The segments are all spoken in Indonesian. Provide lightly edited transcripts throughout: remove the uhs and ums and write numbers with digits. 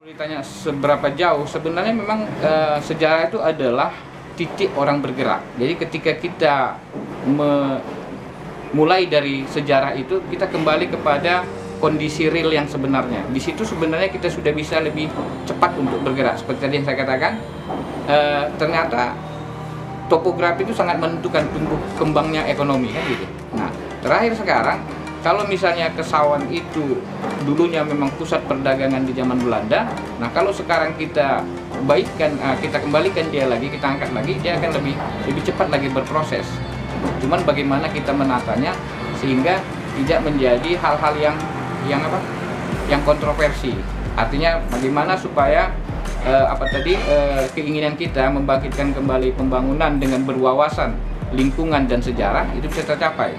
Ditanya seberapa jauh, sebenarnya memang sejarah itu adalah titik orang bergerak. Jadi ketika kita mulai dari sejarah itu, kita kembali kepada kondisi real yang sebenarnya. Di situ sebenarnya kita sudah bisa lebih cepat untuk bergerak. Seperti tadi yang saya katakan, ternyata topografi itu sangat menentukan tumbuh kembangnya ekonomi, kan gitu. Nah, terakhir sekarang, kalau misalnya Kesawan itu dulunya memang pusat perdagangan di zaman Belanda, nah kalau sekarang kita baikkan, kita kembalikan dia lagi, kita angkat lagi, dia akan lebih cepat lagi berproses. Cuman bagaimana kita menatanya sehingga tidak menjadi hal-hal yang kontroversi. Artinya bagaimana supaya keinginan kita membangkitkan kembali pembangunan dengan berwawasan lingkungan dan sejarah itu bisa tercapai.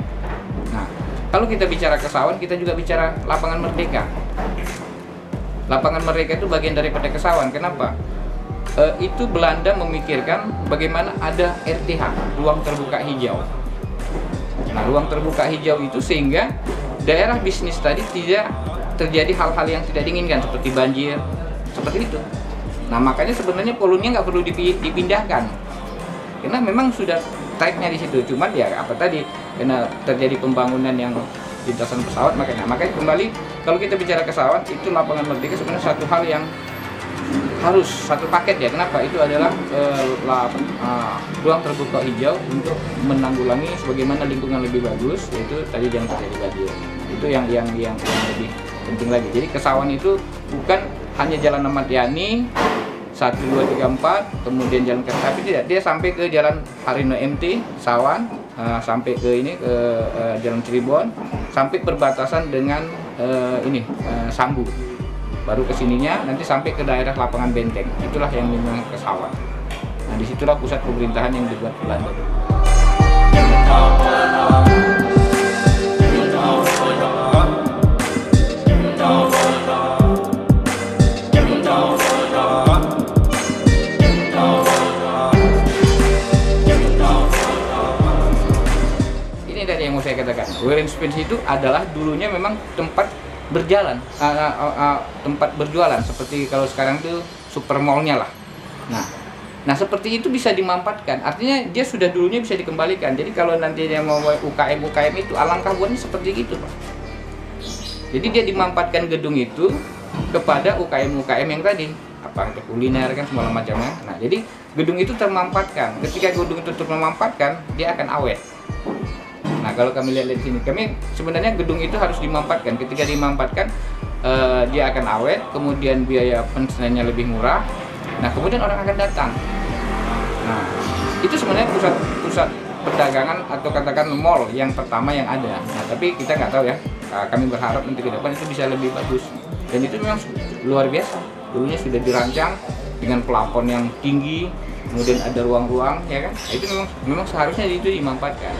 Nah, kalau kita bicara Kesawan, kita juga bicara Lapangan Merdeka. Lapangan Merdeka itu bagian daripada Kesawan. Kenapa? Itu Belanda memikirkan bagaimana ada RTH, ruang terbuka hijau. Nah, ruang terbuka hijau itu sehingga daerah bisnis tadi tidak terjadi hal-hal yang tidak diinginkan seperti banjir, seperti itu. Nah, makanya sebenarnya koloninya nggak perlu dipindahkan, karena memang sudah tight-nya di situ. Cuman ya karena terjadi pembangunan yang lintasan pesawat, makanya kembali kalau kita bicara Kesawan itu Lapangan Merdeka sebenarnya satu hal yang harus satu paket ya. Kenapa? Itu adalah ruang terbuka hijau untuk menanggulangi sebagaimana lingkungan lebih bagus, yaitu tadi jangan terjadi banjir. Itu yang lebih penting lagi. Jadi Kesawan itu bukan hanya Jalan Ahmad Yani 1, 2, 3, 4, kemudian jalan kereta api, tidak, dia sampai ke Jalan Harino MT, Sawan, sampai ke Jalan Cirebon, sampai perbatasan dengan Sambu. Baru kesininya nanti sampai ke daerah Lapangan Benteng. Itulah yang memang Kesawan. Nah, disitulah pusat pemerintahan yang dibuat Belanda. Yang mau saya katakan, Warenspeens itu adalah dulunya memang tempat berjalan, tempat berjualan seperti kalau sekarang itu supermallnya lah. Nah seperti itu bisa dimanfaatkan. Artinya dia sudah dulunya bisa dikembalikan. Jadi kalau nanti dia mau UKM itu alangkah buatnya seperti gitu, Pak. Jadi dia dimanfaatkan gedung itu kepada UKM yang tadi kuliner kan segala macamnya. Nah jadi gedung itu termanfaatkan. Ketika gedung itu termanfaatkan, dia akan awet. Nah, kalau kami lihat di sini, kami sebenarnya gedung itu harus dimanfaatkan. Ketika dimanfaatkan, dia akan awet, kemudian biaya pensiunnya lebih murah. Nah, kemudian orang akan datang. Nah, itu sebenarnya pusat perdagangan atau katakan mall yang pertama yang ada. Nah, tapi kita nggak tahu ya. Kami berharap nanti ke depan itu bisa lebih bagus. Dan itu memang luar biasa. Dulunya sudah dirancang dengan plafon yang tinggi, kemudian ada ruang-ruang, ya kan? Nah, itu memang seharusnya itu dimanfaatkan.